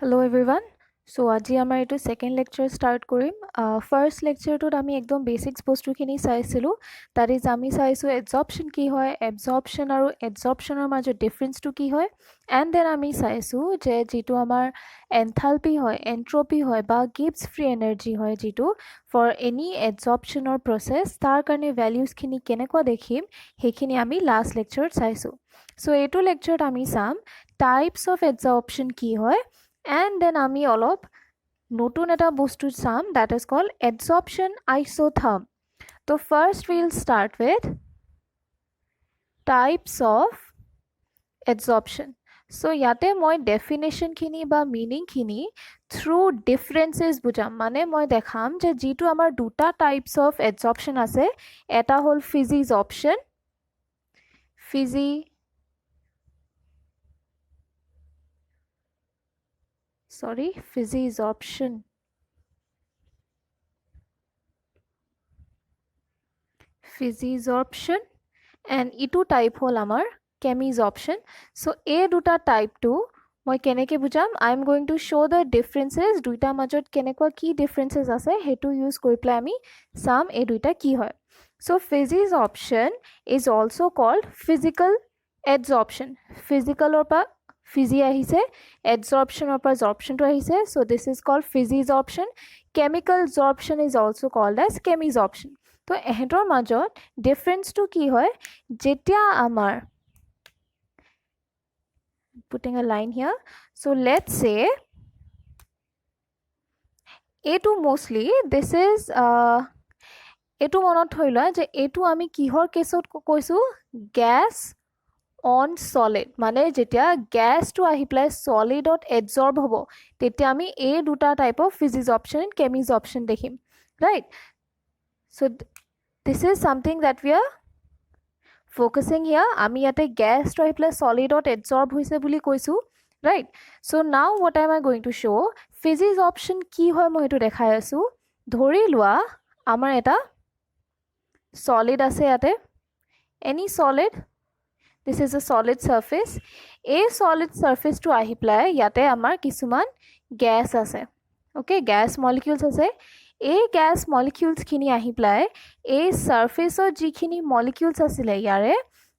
Hello everyone. So আজি আমাৰ এইটো সেকেন্ড লেকচাৰ স্টাৰ্ট কৰিম ফাৰ্ষ্ট লেকচাৰটোত আমি একদম বেসিক্স বস্তুখিনি চাইছিলো that is আমি চাইছো এবজৰ্পশন কি হয় এবজৰ্পশন আৰু এডজৰ্পশনৰ মাজত ডিফাৰেন্সটো কি হয় এন্ড দেন আমি চাইছো যে যেটো আমাৰ এনথালপি হয় এন্ট্ৰপি হয় বা গিভছ ফ্ৰী এনাৰ্জি হয় যেটো ফৰ এনি এডজৰ্পশনৰ প্ৰসেস তাৰ কাৰণে ভ্যালুজখিনি কেনেকুৱা দেখিম হেখিনি আমি লাষ্ট লেকচাৰত চাইছো সো এইটো লেকচাৰত আমি চাম টাইপস অফ এডজৰ্পশন কি হয় and then আমি অলপ নতুন এটা বস্তু চাম that is called adsorption isotherm so first we'll start with types of adsorption so ইয়াতে মই definition খিনি বা meaning খিনি through differences বুজাম মানে মই দেখাম যে যেটো আমাৰ দুটা types of adsorption আছে এটা হল physisorption physisorption and ইটো টাইপ হল আমাৰ chemisorption so এই দুটা টাইপটো মই কেনেকে বুজাম I am going to show the differences দুইটা মাজত কেনেকুৱা কি differences আছে হেতু ইউজ কৰি প্লাই আমি সাম এই দুইটা কি হয় so physisorption is also called physical adsorption physical or pa physi আহিছে adsorption or pa absorption to আহিছে so this is called physisorption chemical absorption is also called as chemisorption তো এহেতৰ মাজত ডিফাৰেন্সটো কি হয় যেতিয়া আমাৰ putting a line here so let's say এটো mostly this is এটো মনত থৈলা যে এটো আমি কিহৰ কেছত কৈছো গ্যাস on solid মানে যেতিয়া গ্যাসটো আহি প্লাই solidত absorb হ'ব তেতিয়া আমি এই দুটা type of physisorption and chemisorption দেখিম right so this is something that we are focusing here আমি ইয়াতে gas to আহি প্লাই solidত absorb হৈছে বুলি কৈছো right so now what am I going to show physisorption কি হয় মই এটো দেখাই আছো ধৰি লোৱা আমাৰ এটা solid আছে ইয়াতে any solid this is a solid surface a solid surface to ahi play yate amar kisuman gas ase okay gas molecules ase a gas molecules khini ahi play a surface or jikhini molecules asile yare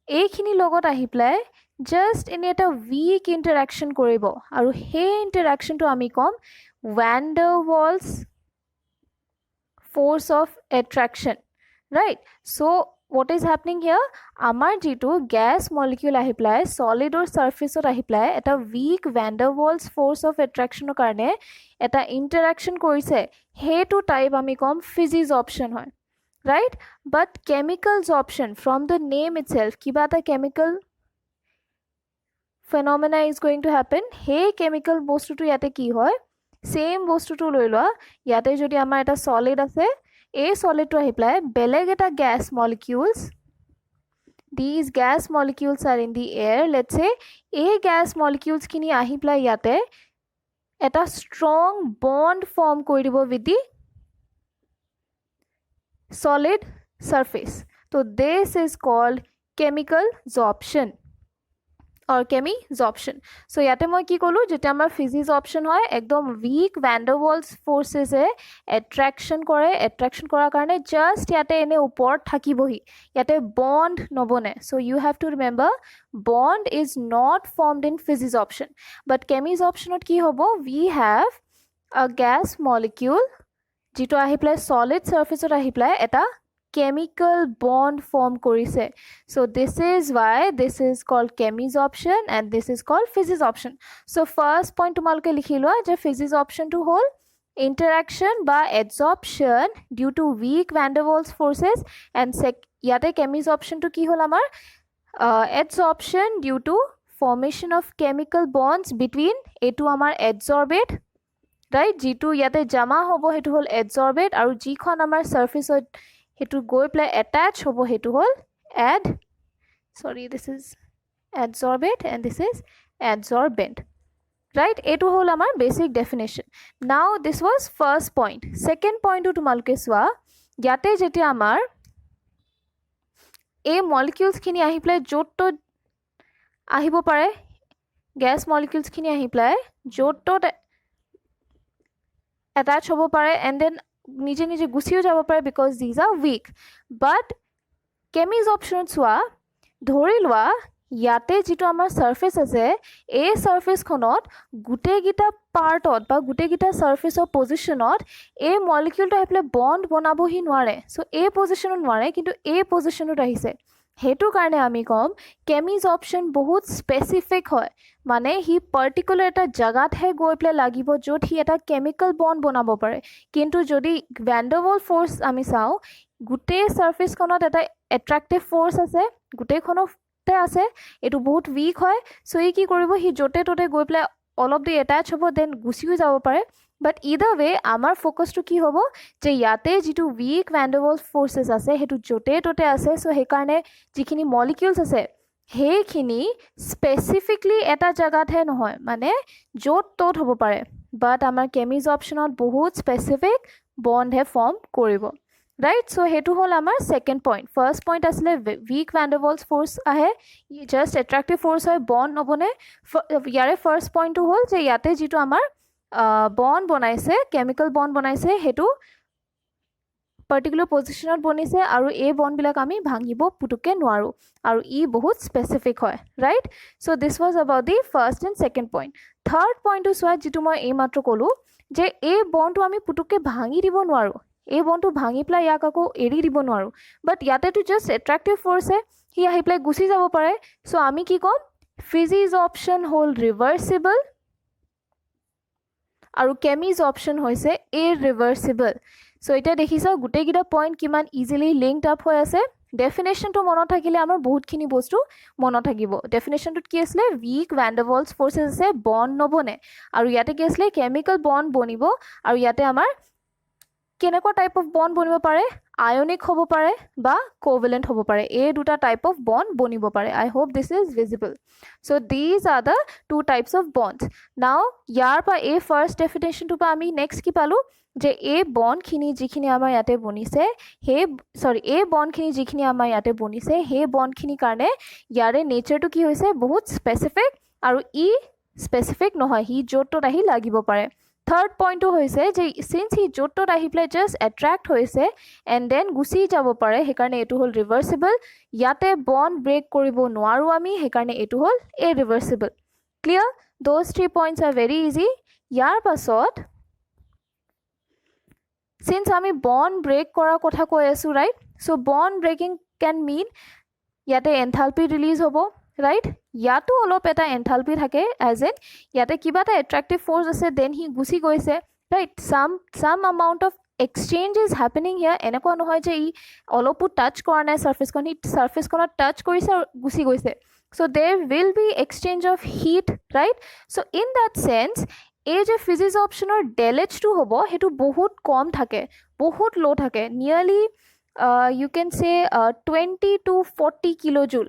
a khini logot ahi play just in eta weak interaction koribo aru he interaction to ami kom van der Waals force of attraction right so what is happening here amar jitu gas molecule ahi play solid or surface or ahi play eta weak van der Waals force of attraction or karne eta interaction korise hetu type ami kom physisorption hoy right but chemical absorption from the name itself kiba ta chemical phenomena is going to happen he chemical bostu tu yate ki hoy same bostu tu loi loa yate jodi amar eta solid ase a solid to apply beleg eta gas molecules these gas molecules are in the air let's say a gas molecules kini ahi play yate eta strong bond form kori dibo with the solid surface so this is called chemical absorption or chemisorption so yate moi ki kolu jeta amar physisorption hoy ekdom weak van der Waals forces e attraction kora karone just yate ene upor thakibohi yate bond nobone so you have to remember bond is not formed in physisorption but chemisorption ot ki hobo we have a gas molecule jito ahi play solid surface ot ahi play eta chemical bond form korise so this is why this is called chemisorption and this is called physisorption so first point tumalke likhilo je physisorption to hol interaction by adsorption due to weak van der Waals forces and yate chemisorption to ki hol amar adsorption due to formation of chemical bonds between etu amar adsorbate right jitu yate jama hobo hetu hol adsorbate aru jikhon amar surface hetu goi play attach hobo hetu hol this is adsorbate and this is adsorbent right etu hol amar basic definition now this was first point second point to tumalke swa yate jeti amar a molecules khini ahi play jotto ahibo pare gas molecules khini ahi play jotto attach হ'ব পাৰে and then নিজে নিজে গুচিও যাব পাৰে because these are weak. But কেমিজ অপশ্যনত চোৱা, ধৰি লোৱা ইয়াতে যিটো আমাৰ ছাৰ্ফেচ আছে এই ছাৰ্ফেচখনত গোটেইকেইটা পাৰ্টত বা গোটেইকেইটা ছাৰ্ফেচৰ পজিশ্যনত এই মলিকিউলটো আহি পেলাই বণ্ড বনাবহি নোৱাৰে। চ' এই পজিশ্যনত নোৱাৰে, কিন্তু এই পজিশ্যনত আহিছে। সেইটো কাৰণে আমি ক'ম কেমিজ অপশ্যন বহুত স্পেচিফিক হয়, মানে সি পাৰ্টিকুলাৰ এটা জেগাতহে গৈ পেলাই লাগিব য'ত সি এটা কেমিকেল বণ্ড বনাব পাৰে। কিন্তু যদি ভেন ডেৰ ৱাল ফ'ৰ্চ আমি চাওঁ, গোটেই ছাৰ্ফেচখনত এটা এট্ৰেক্টিভ ফ'ৰ্চ আছে, গোটেইখনতে আছে, এইটো বহুত উইক হয়। চ' ই কি কৰিব, সি য'তে ত'তে গৈ পেলাই অলপ দেৰি এটাচ হ'ব, দেন গুচিও যাব পাৰে। বাট ইদাৰ ৱে আমাৰ ফ'কাছটো কি হ'ব যে ইয়াতে যিটো উইক ভেন ডেৰ ৱাল ফ'ৰ্চেছ আছে সেইটো য'তে ত'তে আছে। চ' সেইকাৰণে যিখিনি মলিকিউলছ আছে সেইখিনি স্পেচিফিকলি এটা জেগাতহে নহয়, মানে য'ত ত'ত হ'ব পাৰে। বাট আমাৰ কেমিজ অপশ্যনত বহুত স্পেচিফিক বণ্ডহে ফৰ্ম কৰিব, ৰাইট। চ' সেইটো হ'ল আমাৰ ছেকেণ্ড পইণ্ট। ফাৰ্ষ্ট পইণ্ট আছিলে উইক ভেন ডেৰ ৱালছ ফ'ৰ্চ আহে, জাষ্ট এট্ৰেক্টিভ ফ'ৰ্চ হয়, বণ্ড নবনে। ইয়াৰে ফাৰ্ষ্ট পইণ্টটো হ'ল যে ইয়াতে যিটো আমাৰ বণ্ড বনাইছে, কেমিকেল বণ্ড বনাইছে, সেইটো পাৰ্টিকুলাৰ পজিশ্যনত বনিছে আৰু এই বণ্ডবিলাক আমি ভাঙিব পুতুককৈ নোৱাৰোঁ আৰু ই বহুত স্পেচিফিক হয়, right. So' this was about the first and second point. Third পইণ্টটো চোৱা, যিটো মই এইমাত্ৰ ক'লোঁ যে এই বণ্ডটো আমি পুতুককৈ ভাঙি দিব নোৱাৰোঁ, এই বণ্ডটো ভাঙি পেলাই ইয়াক আকৌ এৰি দিব নোৱাৰোঁ। বাট ইয়াতেতো জাষ্ট এট্ৰেক্টিভ ফ'ৰ্চে, সি আহি পেলাই গুচি যাব পাৰে। চ' আমি কি ক'ম, ফিজিজ অপশ্যন হ'ল ৰিভাৰ্চিবল আৰু কেমিজ অপশ্যন হৈছে ইৰৰিভাৰ্চিবল। চ' এতিয়া দেখিছা গোটেইকেইটা পইণ্ট কিমান ইজিলি লিংকড আপ হৈ আছে। ডেফিনেশ্যনটো মনত থাকিলে আমাৰ বহুতখিনি বস্তু মনত থাকিব। ডেফিনেশ্যনটোত কি আছিলে, উইক ভেন ডেৰ ৱালছ ফ'ৰ্চেছ আছে, বণ্ড নবনে। আৰু ইয়াতে কি আছিলে, কেমিকেল বণ্ড বনিব। আৰু ইয়াতে আমাৰ কেনেকুৱা টাইপ অফ বণ্ড বনিব পাৰে, আয়নিক হ'ব পাৰে বা কোভেলেণ্ট হ'ব পাৰে, এই দুটা টাইপ অফ বণ্ড বনিব পাৰে। I hope this is visible. So' these are the two types of bonds. Now ইয়াৰ পৰা এই ফাৰ্ষ্ট ডেফিনেশ্যনটোৰ পৰা আমি নেক্সট কি পালোঁ যে এই বণ্ডখিনি যিখিনি আমাৰ ইয়াতে বনিছে, এই বণ্ডখিনি যিখিনি আমাৰ ইয়াতে বনিছে সেই বণ্ডখিনিৰ কাৰণে ইয়াৰে নেচাৰটো কি হৈছে, বহুত স্পেচিফিক আৰু ই স্পেচিফিক নহয়, সি য'ত ত'ত আহি লাগিব পাৰে। থাৰ্ড পইণ্টটো হৈছে যে চিন্স সি য'ত ত'ত আহি পেলাই জাষ্ট এট্ৰেক্ট হৈছে এণ্ড দেন গুচি যাব পাৰে, সেইকাৰণে এইটো হ'ল ৰিভাৰ্চিবল। ইয়াতে বণ্ড ব্ৰেক কৰিব নোৱাৰোঁ আমি, সেইকাৰণে এইটো হ'ল irreversible. Clear? Those 3 points are very easy. ইয়াৰ পাছত চিন্স আমি বণ্ড ব্ৰেক কৰাৰ কথা কৈ আছোঁ, right. So' bond breaking can mean ইয়াতে এনথালপি ৰিলিজ হ'ব, ৰাইট। ইয়াতো অলপ এটা এনথালপি থাকে, এজ এন ইয়াতে কিবা এটা এট্ৰেক্টিভ ফ'ৰ্চ আছে, দেন সি গুচি গৈছে, right. Some amount of exchange is happening here. এনেকুৱা নহয় যে ই অলপো টাচ কৰা নাই ছাৰ্ফেচখন, সি ছাৰ্ফেচখনত টাচ কৰিছে আৰু গুচি গৈছে। So' there will be exchange of heat, right. So' in that chance এই যে ফিজিক্স অপশ্যনৰ ডেলেজটো হ'ব সেইটো বহুত কম থাকে, বহুত ল' থাকে, নিয়াৰলি ইউ কেন চে 20 to 40 কিলোজুল,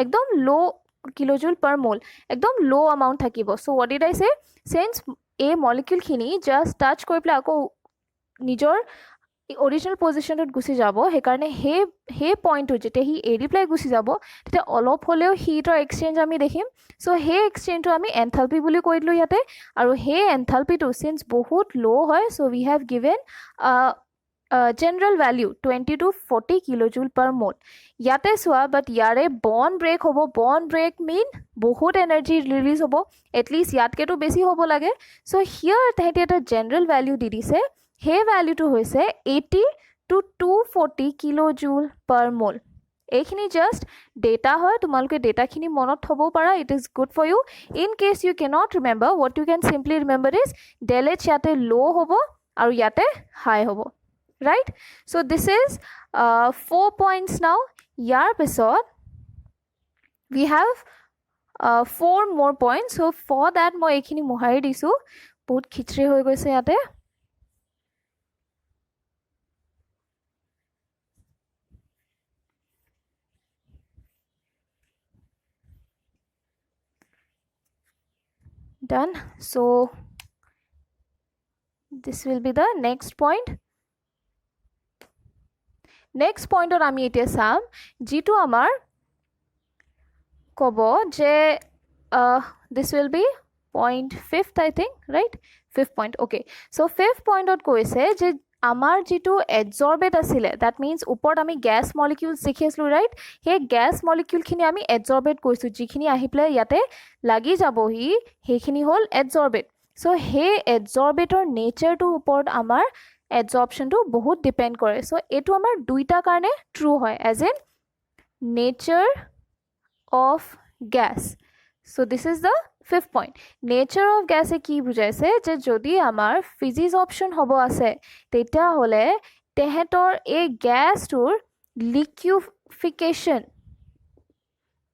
একদম ল' কিলোজুল পাৰ মল, একদম ল' এমাউণ্ট থাকিব। চ' হোৱাট ডিড আই চে, চেন্স এই মলিকিউলখিনি জাষ্ট টাচ কৰি পেলাই আকৌ নিজৰ অৰিজিনেল পজিশ্যনটোত গুচি যাব, সেইকাৰণে সেই পইণ্টটো যেতিয়া সি এৰি পেলাই গুচি যাব তেতিয়া অলপ হ'লেও হিটৰ এক্সচেঞ্জ আমি দেখিম। চ' সেই এক্সচেঞ্জটো আমি এনথালপি বুলি কৈ দিলোঁ ইয়াতে। আৰু সেই এনথালপিটো চিন্স বহুত ল' হয়, so' we have given general value 20 to 40 kilojoule per mole. ইয়াতে চোৱা, বাট ইয়াৰে বণ্ড ব্ৰেক হ'ব। বণ্ড ব্ৰেক মিন বহুত এনাৰ্জি ৰিলিজ হ'ব, এটলিষ্ট ইয়াতকেতো বেছি হ'ব লাগে। চ' হিয়াৰ তাহাঁতি এটা জেনেৰেল ভেলিউ দি দিছে, সেই ভেলিউটো হৈছে 80 to 240 কিলোজুল পাৰ মল। এইখিনি জাষ্ট ডেটা হয়, তোমালোকে ডেটাখিনি মনত থ'ব পাৰা, it is good for you. In case you can't remember, what you can simply remember is ডেলেজ ইয়াতে ল' হ'ব আৰু ইয়াতে হাই হ'ব, right. So' this is 4 points now. ইয়াৰ পিছত উই হেভ 4 মোৰ পইণ্টছ। চ' ফৰ দেট মই এইখিনি মোহাৰি দিছোঁ, বহুত খিচৰি হৈ গৈছে ইয়াতে। Done. So this will be the next point. Next point আমি এতিয়া চাম যিটো আমাৰ ক'ব যে this will be point 5th I think, right? 5th point. Okay, so 5th point ot koise je amar jitu adsorbate asile, that means upor ami gas molecules dekhi aslu, right? He gas molecule khini ami adsorbate koisu, jikhini ahi pele yate lagi jabohi hekhini hol adsorbate. So he adsorbate or nature to upor amar adsorption to bahut depend kore. So etu amar duita karone true hoy, as in nature of gas. So this is the 5th point. Nature of gas e ki bujaise je jodi amar physis option hobo ase tetia hole tehetor a gas tur liquefaction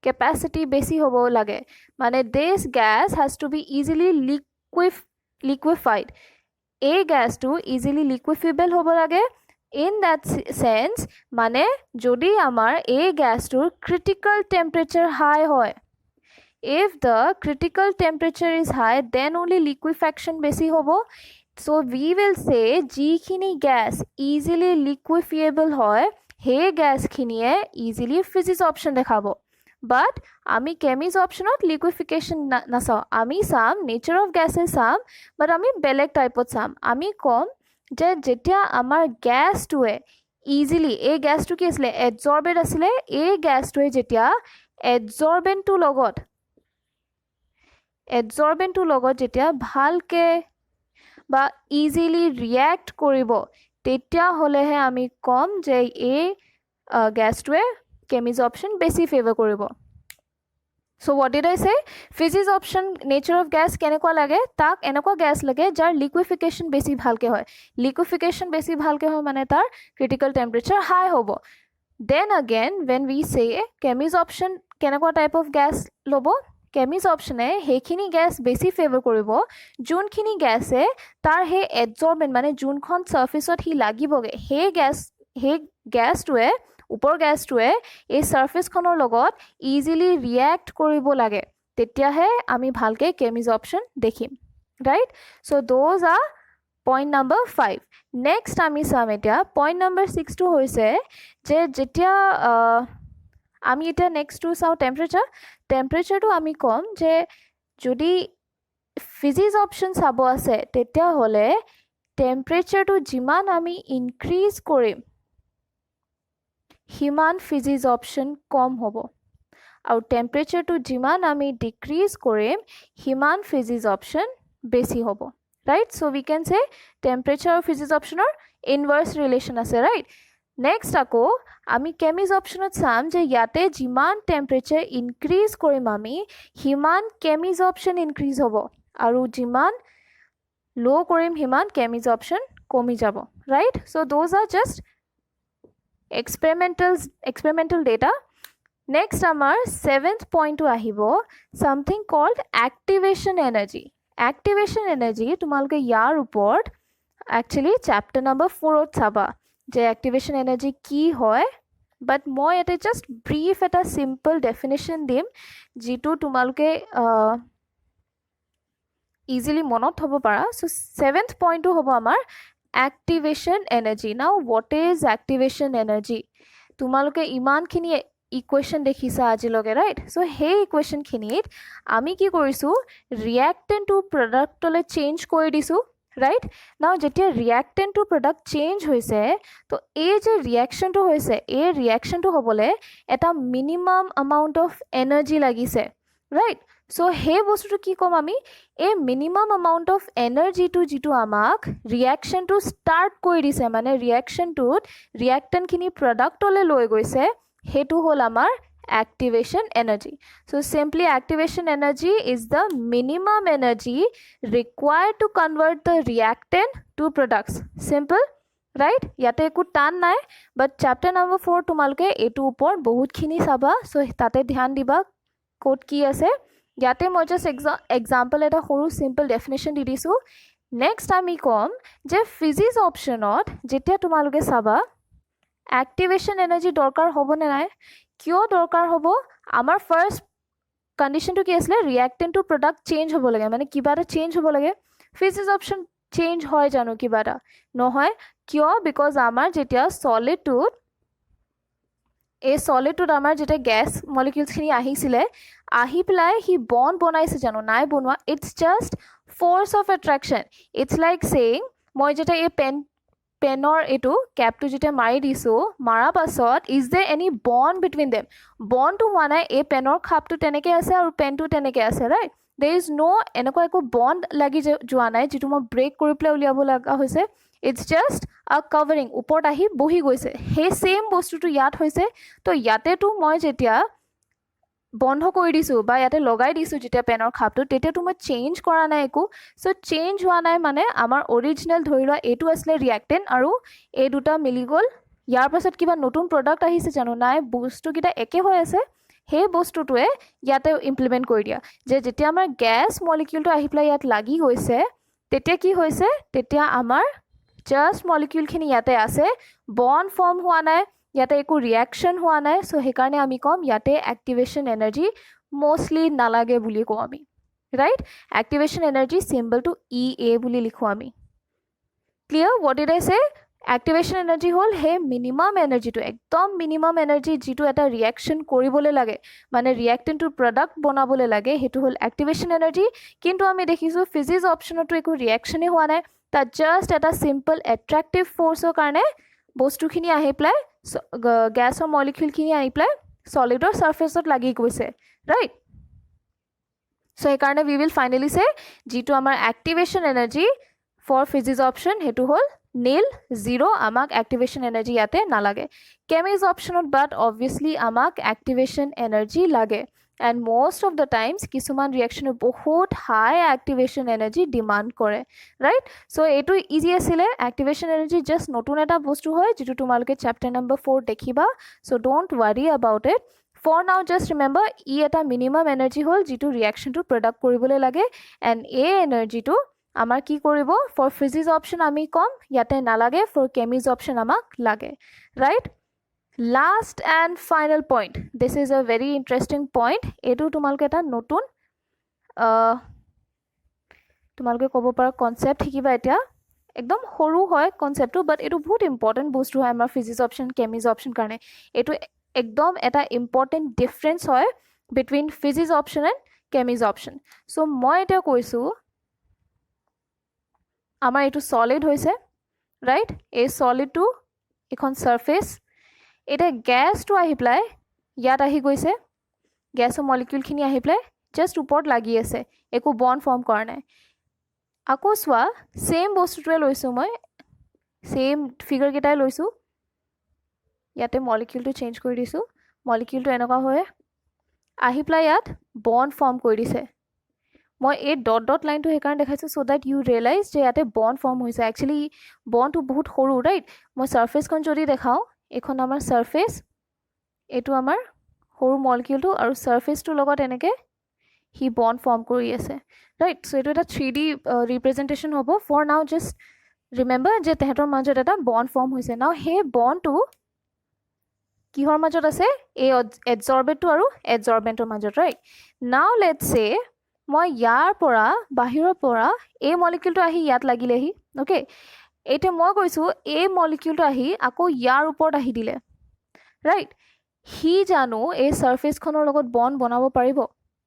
capacity besi hobo lage, mane this gas has to be easily liquefied. A gas to easily liquefiable hobo lage. In that sense, mane jodi amar a gas tur critical temperature high hoy, if the critical temperature is high, then only liquefaction besi hobo. So we will say jikhini gas easily liquefiable hoy he gas khinie easily physis option dekhabo. But ami chemis option ot liquefaction na sao, ami sam nature of gases sam, but ami beleg type ot sam. Ami kom je jetia amar gas to easily a gas to ki asle adsorbate asile, a gas to jetia adsorbent to logot যেতিয়া ভালকে বা easily react কৰিব তেতিয়া হলেহে আমি কম যে এই গ্যাসটোৱে কেমিজ option বেছি ফেভাৰ কৰিব. So what did I say? Physis option nature of gas কেনেকুৱা লাগে, তাক এনেকুৱা গ্যাস লাগে যাৰ লিকুইফিকেশন বেছি ভালকে হয়. লিকুইফিকেশন বেছি ভালকে হয় মানে তাৰ ক্ৰিটিকেল টেম্পাৰেচাৰ হাই হ'ব. Then again when we say chemisorption কেনেকুৱা টাইপ অফ গ্যাস ল'ব, কেমিজ অপশনে হেখিনি গ্যাস বেছি ফেভাৰ কৰিব যোনখিনি গ্যাসে তাৰ হে এডজৰ্বেন্ট মানে যোনখন সাৰফেসত হি লাগিবগে হে গ্যাসটোৱে উপৰ গ্যাসটোৱে এই সাৰফেসখনৰ লগত ইজিলি ৰিয়েক্ট কৰিব লাগে, তেতিয়াহে আমি ভালকে কেমিজ অপশন দেখিম, right? So those R point number 5. Next আমি চাম এতিয়া পইণ্ট নম্বৰ 6 টো হৈছে যে যেতিয়া আমি এতিয়া নেক্সট টু চাওঁ টেম্পাৰেচাৰটো আমি কম যে যদি ফিজিক্স অপশ্যন চাব আছে তেতিয়াহ'লে টেম্পাৰেচাৰটো যিমান আমি ইনক্ৰিজ কৰিম সিমান ফিজিক্স অপশ্যন কম হ'ব, আৰু টেম্পাৰেচাৰটো যিমান আমি ডিক্ৰিজ কৰিম সিমান ফিজিক্স অপশ্যন বেছি হ'ব, ৰাইট? চ' উই কেন চে টেম্পাৰেচাৰ আৰু ফিজিক্স অপশ্যনৰ ইনভাৰ্ছ ৰিলেশ্যন আছে, ৰাইট? নেক্সট আকৌ আমি কেমিজ অপশ্যনত চাম যে ইয়াতে যিমান টেম্পাৰেচাৰ ইনক্ৰিজ কৰিম আমি সিমান কেমিজ অপশ্যন ইনক্ৰিজ হ'ব, আৰু যিমান ল' কৰিম সিমান কেমিজ অপশ্যন কমি যাব, right? So' those are just experimental data. Next আমাৰ 7th পইণ্টটো আহিব something called activation energy. Activation energy তোমালোকে ইয়াৰ ওপৰত একচুৱেলি চেপ্টাৰ নম্বৰ 4ত চাবা যে এক্টিভেশ্যন এনাৰ্জি কি হয়, বাট মই ইয়াতে জাষ্ট ব্ৰিফ এটা চিম্পল ডেফিনেশ্যন দিম যিটো তোমালোকে ইজিলি মনত থ'ব পাৰা. চ' 7th পইণ্টটো হ'ব আমাৰ এক্টিভেশ্যন এনাৰ্জি. নাও হোৱাট ইজ এক্টিভেশ্যন এনাৰ্জি? তোমালোকে ইমানখিনি ইকুৱেশ্যন দেখিছা আজিলৈকে, ৰাইট? চ' সেই ইকুৱেশ্যনখিনিত আমি কি কৰিছোঁ ৰিয়েক্টেণ্টটো প্ৰডাক্টলৈ চেঞ্জ কৰি দিছোঁ, ৰাইট? নাও যেতিয়া ৰিয়েক্টেণ্টটো প্ৰডাক্ট চেঞ্জ হৈছে তো এই যে ৰিয়েকশ্যনটো হৈছে এই ৰিয়েকশ্যনটো হ'বলৈ এটা মিনিমাম এমাউণ্ট অফ এনাৰ্জি লাগিছে, ৰাইট? চ' সেই বস্তুটো কি ক'ম আমি এই মিনিমাম এমাউণ্ট অফ এনাৰ্জিটো যিটো আমাক ৰিয়েকশ্যনটো ষ্টাৰ্ট কৰি দিছে মানে ৰিয়েকশ্যনটোত ৰিয়েক্টেণ্টখিনি প্ৰডাক্টলৈ লৈ গৈছে সেইটো হ'ল আমাৰ activation energy. So simply activation energy is the minimum energy required to convert the reactant to products. Simple, right? Yate eku tan nai, but chapter number 4 tumalke etu upor bahut khini saba, so tate dhyan diba code ki ase. Yate moi just example eta horu simple definition di disu. Next ami kom je physics option ot jetia tumalke saba activation energy dorkar hobo ne nai, কিয় দৰকাৰ হ'ব? আমাৰ first কণ্ডিশ্যনটো কি আছিলে ৰিয়েক্টেণ্ট two product change হ'ব লাগে, মানে কিবা এটা চেঞ্জ হ'ব লাগে. ফিজিক্স অপশ্যন চেঞ্জ হয় জানো কিবা এটা? নহয়. কিয়? বিকজ আমাৰ যেতিয়া ছলিডটোত আমাৰ যেতিয়া গেছ মলিকিউলছখিনি আহিছিলে আহি পেলাই সি বন্ড বনাইছে জানো নাই বনোৱা it's just force of attraction it's like saying মই যেতিয়া এই পেনৰ এইটো কেপটো যেতিয়া মাৰি দিছোঁ মাৰা পাছত ইজ দেৰ এনি বণ্ড বিটুইন দেম বণ্ডটো হোৱা নাই এই পেনৰ খাপটো তেনেকৈ আছে আৰু পেনটো তেনেকৈ আছে ৰাইট দেৰ ইজ ন' এনেকুৱা একো বণ্ড লাগি যোৱা নাই যিটো মই ব্ৰেক কৰি পেলাই উলিয়াব লগা হৈছে ইটছ জাষ্ট আ কভাৰিং ওপৰত আহি বহি গৈছে সেই ছেইম বস্তুটো ইয়াত হৈছে তো ইয়াতেতো মই যেতিয়া বন্ধ কৰি দিছোঁ বা ইয়াতে লগাই দিছোঁ যেতিয়া পেনৰ খাপটো তেতিয়াতো মই চেঞ্জ কৰা নাই একো চ' চেঞ্জ হোৱা নাই মানে আমাৰ অৰিজিনেল ধৰি লোৱা এইটো আছিলে ৰিয়েক্টেণ্ট আৰু এই দুটা মিলি গ'ল ইয়াৰ পাছত কিবা নতুন প্ৰডাক্ট আহিছে জানো নাই বস্তুকেইটা একে হৈ আছে সেই বস্তুটোৱে ইয়াতে ইমপ্লিমেণ্ট কৰি দিয়া যে যেতিয়া আমাৰ গেছ মলিকিউলটো আহি পেলাই ইয়াত লাগি গৈছে তেতিয়া কি হৈছে তেতিয়া আমাৰ জাষ্ট মলিকিউলখিনি ইয়াতে আছে বণ্ড ফৰ্ম হোৱা নাই ইয়াতে একো ৰিয়েকশ্যন হোৱা নাই চ' সেইকাৰণে আমি ক'ম ইয়াতে এক্টিভেশ্যন এনাৰ্জি মষ্টলি নালাগে বুলি কওঁ আমি ৰাইট এক্টিভেশ্যন এনাৰ্জি চিম্বলটো EA বুলি লিখোঁ আমি ক্লিয়াৰ হোৱাট ডিড আই চে এক্টিভেশ্যন এনাৰ্জি হ'ল সেই মিনিমাম এনাৰ্জিটো একদম মিনিমাম এনাৰ্জি যিটো এটা ৰিয়েকশ্যন কৰিবলৈ লাগে মানে ৰিয়েক্টেণ্টটো প্ৰডাক্ট বনাবলৈ লাগে সেইটো হ'ল এক্টিভেশ্যন এনাৰ্জি কিন্তু আমি দেখিছোঁ ফিজিক্স অপশ্যনতো একো ৰিয়েকশ্যনেই হোৱা নাই তাত জাষ্ট এটা চিম্পল এট্ৰেক্টিভ ফ'ৰ্চৰ কাৰণে বস্তুখিনি আহি পেলাই গেছৰ মলিকিউলখিনি আহি পেলাই চলিডৰ ছাৰ্ফেচত লাগি গৈছে ৰাইট চ' সেইকাৰণে উই উইল ফাইনেলি চে যিটো আমাৰ activation energy for physisorption সেইটো হ'ল নীল 0 আমাক এক্টিভেশ্যন এনাৰ্জি ইয়াতে নালাগে কেমিজ অপশ্যনত বাট অবভিয়াছলি আমাক এক্টিভেশ্যন এনাৰ্জি লাগে and most of the times কিছুমান ৰিয়েকশ্যনে বহুত হাই এক্টিভেশ্যন এনাৰ্জি ডিমাণ্ড কৰে ৰাইট চ' এইটো ইজি আছিলে এক্টিভেশ্যন এনাৰ্জি জাষ্ট নতুন এটা বস্তু হয় যিটো তোমালোকে চেপ্টাৰ নম্বৰ 4 দেখিবা so' don't worry about it for now just remember ই এটা মিনিমাম এনাৰ্জি হ'ল যিটো ৰিয়েকশ্যনটো প্ৰডাক্ট কৰিবলৈ লাগে এণ্ড এই এনাৰ্জিটো আমাৰ কি কৰিব ফৰ ফিজিক্স অপশ্যন আমি ক'ম ইয়াতে নালাগে ফৰ কেমিজ অপশ্যন আমাক লাগে right last and final point this is a very interesting point এইটো তোমালোকে এটা নতুন তোমালোকে ক'ব পাৰা কনচেপ্ট শিকিবা এতিয়া একদম সৰু হয় কনচেপ্টটো বাট এইটো বহুত ইম্পৰ্টেণ্ট বস্তু হয় আমাৰ ফিজিক্স অপশ্যন কেমিজ অপশ্যন কাৰণে এইটো একদম এটা ইম্পৰ্টেণ্ট ডিফাৰেঞ্চ হয় between physisorption and chemisorption so' মই এতিয়া কৈছোঁ আমাৰ এইটো ছলিড হৈছে ৰাইট এই ছলিডটো এখন ছাৰ্ফেচ এতিয়া গেছটো আহি পেলাই ইয়াত আহি গৈছে গেছৰ মলিকিউলখিনি আহি পেলাই জাষ্ট ওপৰত লাগি আছে একো বণ্ড ফৰ্ম কৰা নাই আকৌ চোৱা ছেইম বস্তুটোৱে লৈছোঁ মই ছেইম ফিগাৰকেইটাই লৈছোঁ ইয়াতে মলিকিউলটো চেঞ্জ কৰি দিছোঁ মলিকিউলটো এনেকুৱা হৈ আহি পেলাই ইয়াত বণ্ড ফৰ্ম কৰি দিছে মই এই ডট লাইনটো সেইকাৰণে দেখাইছোঁ চ' ডেট ইউ ৰিয়েলাইজ যে ইয়াতে বণ্ড ফৰ্ম হৈছে একচুৱেলি বণ্ডটো বহুত সৰু ৰাইট মই ছাৰ্ফেচখন যদি দেখাওঁ এইখন আমাৰ ছাৰ্ফেচ এইটো আমাৰ সৰু মলিকিউলটো আৰু ছাৰ্ফেচটোৰ লগত এনেকৈ সি বণ্ড ফৰ্ম কৰি আছে ৰাইট চ' এইটো এটা 3D ৰিপ্ৰেজেণ্টেশ্যন হ'ব ফৰ নাও জাষ্ট ৰিমেম্বাৰ যে তেহেঁতৰ মাজত এটা বণ্ড ফৰ্ম হৈছে নাও সেই বণ্ডটো কিহৰ মাজত আছে এই এডজৰ্বেণ্টটো আৰু এডজৰ্বেণ্টৰ মাজত ৰাইট নাও লেটছ চে মই ইয়াৰ পৰা বাহিৰৰ পৰা এই মলিকিউলটো আহি ইয়াত লাগিলেহি অ'কে এতিয়া মই কৈছোঁ এই মলিকিউলটো আহি আকৌ ইয়াৰ ওপৰত আহি দিলে ৰাইট সি জানো এই ছাৰ্ফেচখনৰ লগত বণ্ড বনাব পাৰিব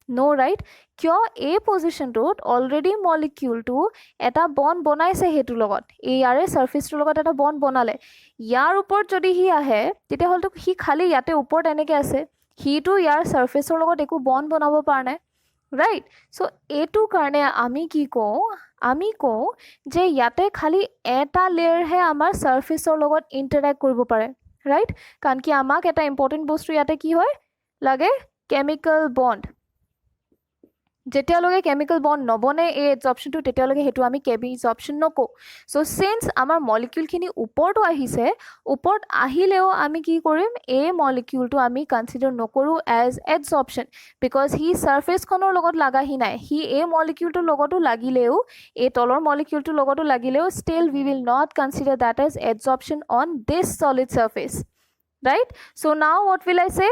ন' ৰাইট কিয় এই পজিশ্যনটোত অলৰেডি মলিকিউলটো এটা বণ্ড বনাইছে সেইটোৰ লগত ইয়াৰে ছাৰ্ফেচটোৰ লগত এটা বণ্ড বনালে ইয়াৰ ওপৰত যদি সি আহে তেতিয়াহ'লেতো সি খালি ইয়াতে ওপৰত এনেকৈ আছে সিটো ইয়াৰ ছাৰ্ফেচৰ লগত একো বণ্ড বনাব পৰা নাই ৰাইট চ' এইটো কাৰণে আমি কি কওঁ আমি কওঁ যে ইয়াতে খালি এটা লেয়াৰহে আমাৰ ছাৰ্ফেচৰ লগত ইণ্টাৰেক্ট কৰিব পাৰে ৰাইট কাৰণ কি আমাক এটা ইম্পৰ্টেণ্ট বস্তু ইয়াতে কি হয় লাগে কেমিকেল বণ্ড যেতিয়ালৈকে কেমিকেল বণ্ড নবনে এই এডজৰ্পশ্যনটো তেতিয়ালৈকে সেইটো আমি কেমিজ অপশ্যন নকওঁ চ' চিন্স আমাৰ মলিকিউলখিনি ওপৰতো আহিছে ওপৰত আহিলেও আমি কি কৰিম এই মলিকিউলটো আমি কনচিডাৰ নকৰোঁ এজ এডজৰ্পশ্যন বিকজ সি ছাৰ্ফেচখনৰ লগত লাগাহি নাই সি এই মলিকিউলটোৰ লগতো লাগিলেও এই তলৰ মলিকিউলটোৰ লগতো লাগিলেও still we will not consider that as adsorption on this solid surface right so' now what will আই চে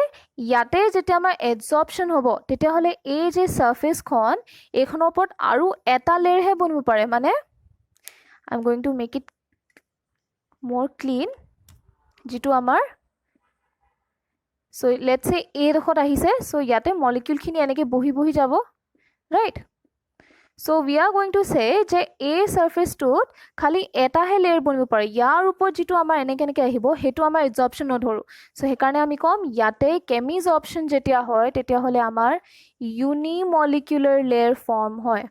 ইয়াতে যেতিয়া আমাৰ এডজৰ্পশ্যন হ'ব তেতিয়াহ'লে এই যে ছাৰ্ফেচখন এইখনৰ ওপৰত আৰু এটা লেয়াৰহে বনিব পাৰে মানে I am going to make it মোৰ ক্লিন যিটো আমাৰ So let's say A ডোখৰত আহিছে, so ইয়াতে মলিকিউলখিনি এনেকৈ বহি বহি যাব, right? So we are going to say যে A surfaceটোত খালি এটাহে লেয়াৰ বনিব পাৰে, ইয়াৰ ওপৰত যিটো আমাৰ এনেকৈ আহিব সেইটো আমাৰ এডজৰ্পশ্যন নধৰোঁ। so সেইকাৰণে আমি ক'ম ইয়াতে কেমিজৰ্পশ্যন যেতিয়া হয় তেতিয়াহ'লে আমাৰ ইউনিমলিকুলাৰ লেয়াৰ ফৰ্ম হয়।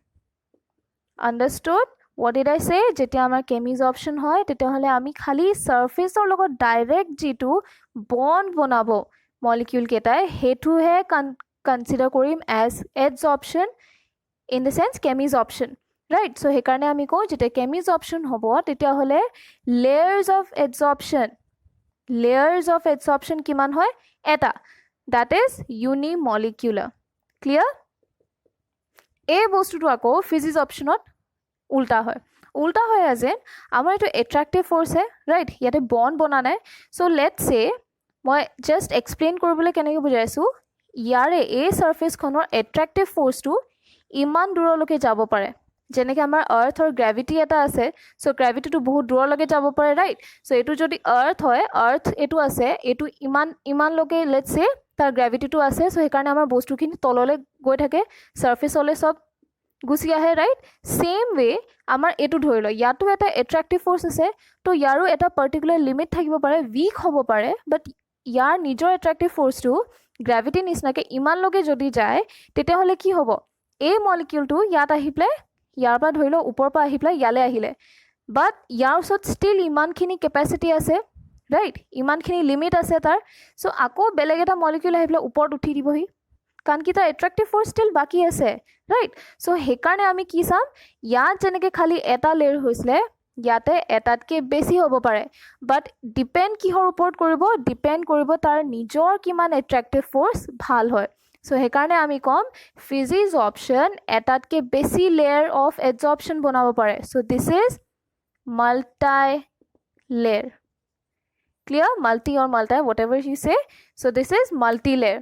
Understood? What did I say? যেতিয়া আমাৰ কেমিজৰ্পশ্যন হয় তেতিয়াহ'লে আমি খালি সাৰফেসৰ লগত ডাইৰেক্ট যিটো বন্ড বনাব মলিকিউল কেইটাই সেইটোহে কনসিডাৰ কৰিম as adsorption in the sense chemisorption, right? so সেইকাৰণে আমি কওঁ যেতিয়া কেমিজৰ্পশ্যন হ'ব তেতিয়াহ'লে layers of adsorption কিমান হয়? এটা, that is unimolecular. clear? এই বস্তুটো আকৌ ফিজিজৰ্পশ্যনত উল্টা হয় as in আমাৰ এইটো এট্ৰাক্টিভ ফৰ্চে, ৰাইট? ইয়াতে বন্ড বনা নাই। so let's say মই জাষ্ট এক্সপ্লেইন কৰিবলৈ কেনেকৈ বুজাইছোঁ, ইয়াৰে এই সাৰফেসখনৰ এট্ৰাক্টিভ ফৰ্চটো ইমান দূৰলৈকে যাব পাৰে, যেনেকৈ আমাৰ আৰ্থৰ গ্ৰেভিটি এটা আছে, চ' গ্ৰেভিটিটো বহুত দূৰলৈকে যাব পাৰে, ৰাইট? চ' এইটো যদি আৰ্থ হয়, আৰ্থ এইটো আছে, এইটো ইমানলৈকে লেটছ চে তাৰ গ্ৰেভিটিটো আছে, চ' সেইকাৰণে আমাৰ বস্তুখিনি তললৈ গৈ থাকে, ছাৰ্ফেচলৈ চব গুচি আহে, ৰাইট? ছেইম ৱে আমাৰ এইটো ধৰি লয়, ইয়াতো এটা এট্ৰেক্টিভ ফৰ্চ আছে, তো ইয়াৰো এটা পাৰ্টিকুলাৰ লিমিট থাকিব পাৰে, উইক হ'ব পাৰে, বাট ইয়াৰ নিজৰ এট্ৰেক্টিভ ফৰ্চটো গ্ৰেভিটিৰ নিচিনাকৈ ইমানলৈকে যদি যায় তেতিয়াহ'লে কি হ'ব? এই মলিকিউলটো ইয়াত আহি পেলাই ইয়াৰ পৰা ধৰি লওক ওপৰৰ পৰা আহি পেলাই ইয়ালৈ আহিলে, বাট ইয়াৰ ওচৰত ষ্টিল ইমানখিনি কেপাচিটি আছে, ৰাইট? ইমানখিনি লিমিট আছে তাৰ, চ' আকৌ বেলেগ এটা মলিকিউল আহি পেলাই ওপৰত উঠি দিবহি, কাৰণ কি তাৰ এট্ৰেক্টিভ ফৰ্চ ষ্টিল বাকী আছে, ৰাইট? চ' সেইকাৰণে আমি কি চাম, ইয়াত যেনেকৈ খালি এটা লেয়াৰ হৈছিলে ইয়াতে এটাতকৈ বেছি হ'ব পাৰে, বাট ডিপেণ্ড কিহৰ ওপৰত কৰিব? ডিপেণ্ড কৰিব তাৰ নিজৰ কিমান এট্ৰেক্টিভ ফৰ্চ ভাল হয়। চ' সেইকাৰণে আমি ক'ম ফিজিজৰ্পশ্যন এটাতকৈ বেছি লেয়াৰ অফ এডজৰ্পশ্যন বনাব পাৰে। So' this is multilayer. Clear? Multi or multi whatever you say, so' this is multilayer.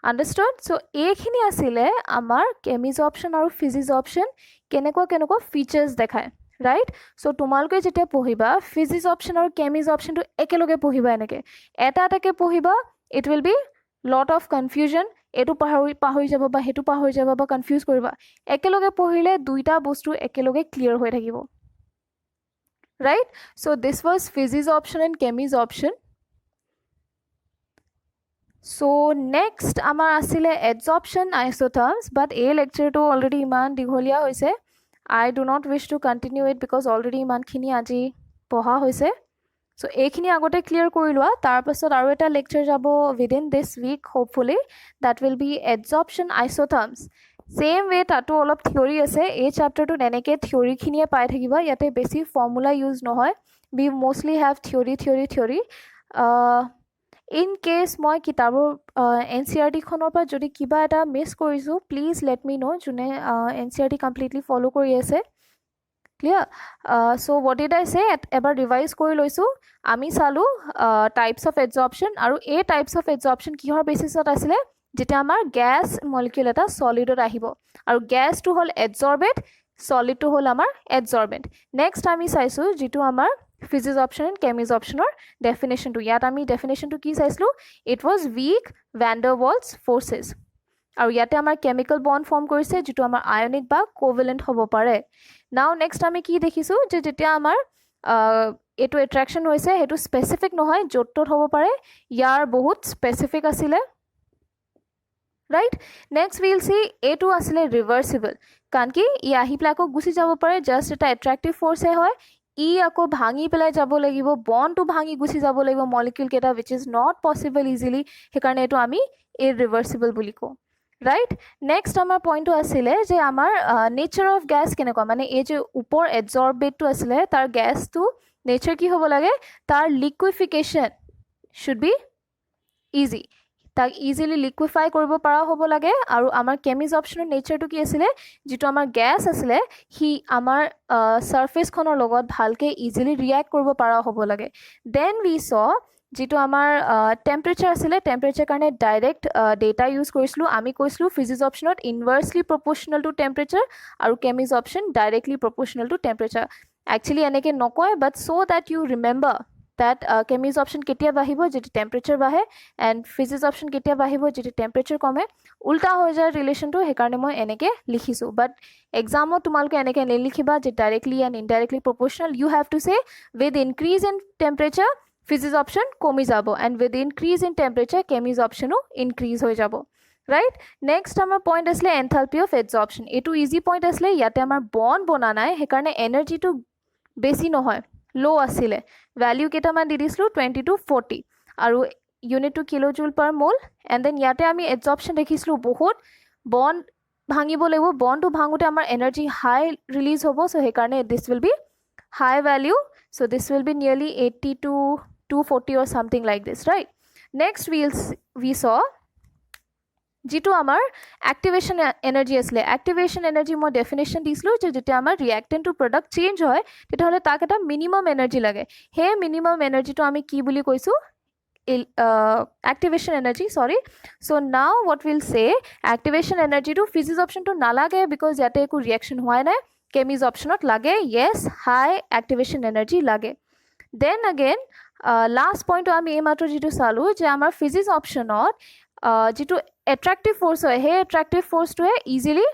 Understood? So' এইখিনি আছিলে আমাৰ কেমিজৰ্পশ্যন আৰু ফিজিজৰ্পশ্যন কেনেকুৱা ফিচাৰ্ছ দেখায়, ৰাইট? চ' তোমালোকে যেতিয়া পঢ়িবা ফিজিজৰ্পশ্যন আৰু কেমিজৰ্পশ্যনটো একেলগে পঢ়িবা, এনেকৈ এটা এটাকৈ পঢ়িবা, it will B lot of confusion, এইটো পাহৰি যাব বা সেইটো পাহৰি যাব বা কনফিউজ কৰিবা। একেলগে পঢ়িলে দুইটা বস্তু একেলগে ক্লিয়াৰ হৈ থাকিব, right? So' this was physisorption and chemisorption. So' next আমাৰ আছিলে এডজৰ্পশ্যন আইচ'থাৰ্মছ, বাট এই লেকচাৰটো অলৰেডি ইমান দীঘলীয়া হৈছে, I do not wish to continue it because already ইমানখিনি আজি পঢ়া হৈছে। চ' এইখিনি আগতে ক্লিয়াৰ কৰি লোৱা, তাৰপাছত আৰু এটা লেকচাৰ যাব within this week hopefully, that will be adsorption isotherms. Same way তাতো অলপ থিয়ৰী আছে, এই চেপ্টাৰটোত এনেকৈ থিয়ৰীখিনিয়ে পাই থাকিবা, ইয়াতে বেছি ফৰ্মুলা ইউজ নহয়, we mostly have theory. In case মই কিতাপৰ NCERT-খনৰ পৰা যদি কিবা এটা মিছ কৰিছোঁ প্লিজ লেট মি ন', যোনে NCERT কমপ্লিটলি ফ'ল' কৰি আছে। ক্লিয়াৰ? চ' হোৱাট ডিড আই চে, এবাৰ ৰিভাইজ কৰি লৈছোঁ। আমি চালোঁ টাইপছ অফ এডজৰ্পশ্যন, আৰু এই টাইপছ অফ এডজৰ্পশ্যন কিহৰ বেচিছত আছিলে? যেতিয়া আমাৰ গেছ মলিকিউল এটা ছলিডত আহিব, আৰু গেছটো হ'ল এডজৰ্বেণ্ট, ছলিডটো হ'ল আমাৰ এডজৰ্বেণ্ট। নেক্সট আমি চাইছোঁ যিটো আমাৰ ফিজিজৰ্পশ্যন এণ্ড কেমিজৰ্পশ্যনৰ ডেফিনেশ্যনটো। ইয়াত আমি ডেফিনেশ্যনটো কি চাইছিলোঁ? It was weak van der Waals forces, আৰু ইয়াতে আমাৰ কেমিকেল বণ্ড ফৰ্ম কৰিছে যিটো আমাৰ আয়নিক বা কোভেলেণ্ট হ'ব পাৰে। নাও নেক্সট আমি কি দেখিছোঁ যে যেতিয়া আমাৰ এইটো এট্ৰেকশ্যন হৈছে সেইটো স্পেচিফিক নহয়, য'ত ত'ত হ'ব পাৰে, ইয়াৰ বহুত স্পেচিফিক আছিলে, ৰাইট? নেক্সট উইল চি এইটো আছিলে ৰিভাৰ্চিবল, কাৰণ কি ই আহি পেলাই আকৌ গুচি যাব পাৰে, জাষ্ট এটা এট্ৰেক্টিভ ফৰ্চে হয়, ই আকৌ ভাঙি পেলাই যাব লাগিব, বণ্ডটো ভাঙি গুচি যাব লাগিব মলিকিউল কেইটা, wish is not possible easily, সেইকাৰণে এইটো আমি ইৰিভাৰ্চিবল বুলি কওঁ, ৰাইট? নেক্সট আমাৰ পইণ্টটো আছিলে যে আমাৰ নেচাৰ অফ গেছ কেনেকুৱা, মানে এই যে ওপৰ এডজৰ্বেটটো আছিলে তাৰ গেছটো নেচাৰ কি হ'ব লাগে? তাৰ লিকুইফিকেশ্যন শুড বি ইজি, তাক ইজিলি লিকুইফাই কৰিব পৰা হ'ব লাগে। আৰু আমাৰ কেমিজৰ্পশ্যনৰ নেচাৰটো কি আছিলে? যিটো আমাৰ গেছ আছিলে সি আমাৰ ছাৰ্ফেচখনৰ লগত ভালকৈ ইজিলি ৰিয়েক্ট কৰিব পৰা হ'ব লাগে। দেন উই চ যিটো আমাৰ টেম্পাৰেচাৰ আছিলে, টেম্পাৰেচাৰ কাৰণে ডাইৰেক্ট ডেটা ইউজ কৰিছিলোঁ, আমি কৈছিলোঁ ফিজিজৰ্পশ্যনত ইনভাৰ্চলি প্ৰপৰ্চনেল টু টেম্পাৰেচাৰ, আৰু chemisorption directly proportional to temperature. Actually এনেকৈ নকয়, but so' that you remember that chemisorption কেতিয়া বাঢ়িব যেতি টেম্পাৰেচাৰ বাঢ়ে and physisorption কেতিয়া বাঢ়িব যেতি টেম্পাৰেচাৰ কমে উল্টা হৈ যায় ৰিলেশ্যনটো সেইকাৰণে মই এনেকৈ লিখিছোঁ বাট এক্সামত তোমালোকে এনেকৈ নিলিখিবা যে directly and indirectly proportional you have to say with increase in temperature physisorption কমি যাব and with increase in temperature chemisorptionও increase হৈ যাব right next আমাৰ point আছিলে enthalpy of adsorption এইটো easy point আছিলে ইয়াতে আমাৰ bond বনা নাই সেইকাৰণে এনাৰ্জিটো বেছি নহয় লো আছিলে ভ্যালু কেইটামান দি দিছিলো 20 to 40 আৰু ইউনিট টু কিলোজুল পাৰ মোল এণ্ড দেন ইয়াতে আমি adsorption দেখিছিলো বহুত বন্ড ভাঙিব লাগিব বন্ডটো ভাঙোতে আমাৰ এনাৰ্জি হাই ৰিলিজ হ'ব সো সেইকাৰণে this will be high value so this will be nearly 80 to 240 or something like this right next we saw যেটো আমাৰ activation energy আসলে activation energy মই definition দিছিলো যে যেটা আমাৰ reactant to product change হয় তেটা হলে তাক এটা minimum energy লাগে হে minimum energy তো আমি কি বুলি কৈছো activation energy sorry so now what we'll say activation energy to physisorption to নালাগে because ইয়াতে একো reaction হয় নাই chemisorptionত লাগে yes high activation energy লাগে then again last point আমি এই মাত্ৰ যেটো চালো যে আমাৰ physisorptionত যেটো attractive force হয় হে attractive force to easily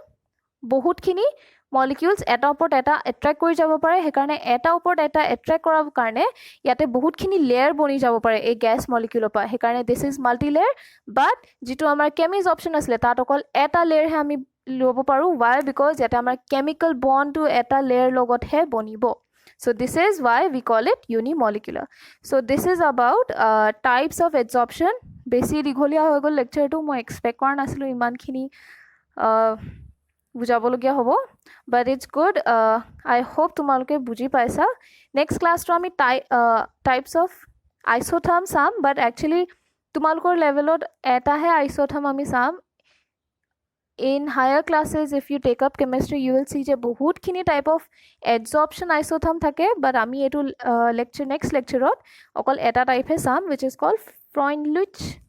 বহুতখিনি molecules এটা ওপৰত এটা attract কৰি যাব পাৰে হেকাৰণে এটা ওপৰত এটা attract কৰাৰ কাৰণে ইয়াতে বহুতখিনি layer বনি যাব পাৰে এই gas molecule পৰা হেকাৰণে this is multi layer but যেটো আমাৰ chemisorption আছিল তাত অকল এটা layer হে আমি লব পাৰো why because ইয়াতে আমাৰ chemical bond to এটা layer লগত হে বনিব so this is why we call it unimolecular so this is about types of adsorption বেছি দীঘলীয়া হৈ গ'ল লেকচাৰটো মই এক্সপেক্ট কৰা নাছিলো ইমানখিনি বুজাবলগীয়া হ'ব but it's good I hope তোমালোকে বুজি পাইছা next class to আমি types of isotherm চাম but actually তোমালোকৰ লেভেলত এটাহে isotherm আমি চাম in higher classes if you take up chemistry you will see যে বহুতখিনি type of adsorption isotherm থাকে but আমি এটো next lectureত অকল এটা type হে চাম which is called Freundlich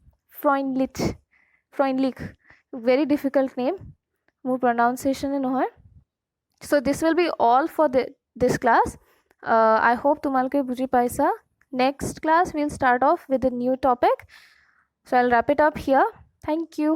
very difficult name more pronunciation নহয় so this will be all for this class I hope তোমালোকে বুজি পাইছা next class we'll start off with a new topic so I'll wrap it up here thank you